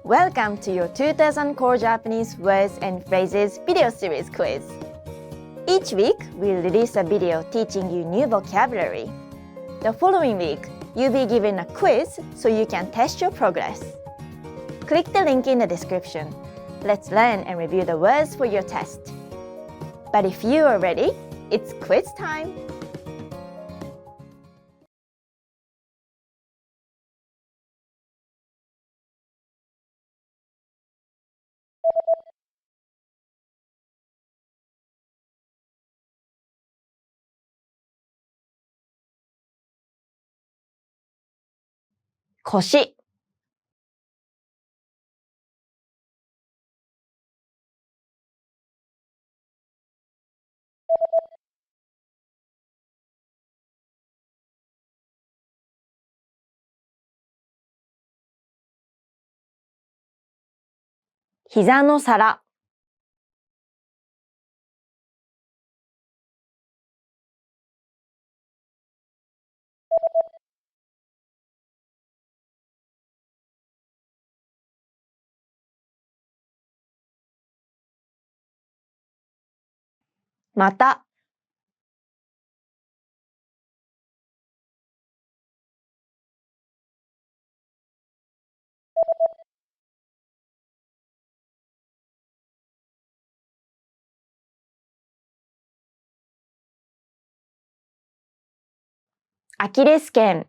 Welcome to your 2000 Core Japanese Words and Phrases video series quiz. Each week, we'll release a video teaching you new vocabulary. The following week, you'll be given a quiz so you can test your progress. Click the link in the description. Let's learn and review the words for your test. But if you are ready, it's quiz time! Koshi. 膝の皿。また。アキレス腱。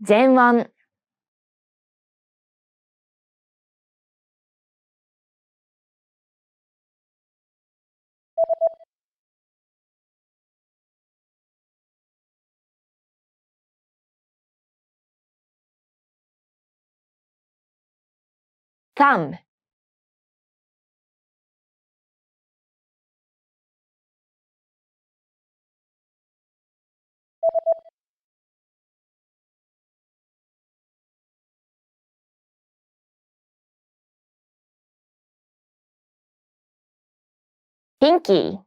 前腕。thumb。pinky。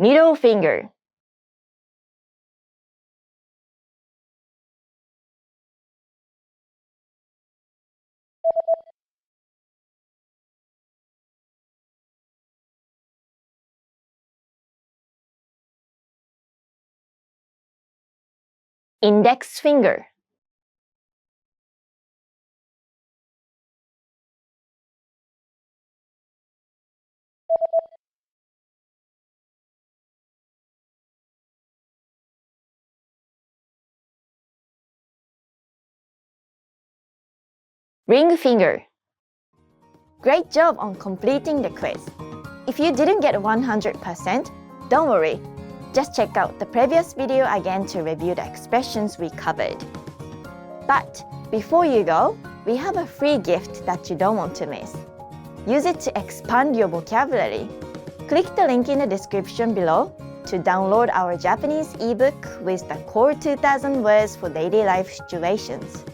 middle finger。index finger。ring finger. Great job on completing the quiz. If you didn't get 100%, don't worry. Just check out the previous video again to review the expressions we covered. But before you go, we have a free gift that you don't want to miss. Use it to expand your vocabulary. Click the link in the description below to download our Japanese ebook with the Core 2000 words for daily life situations.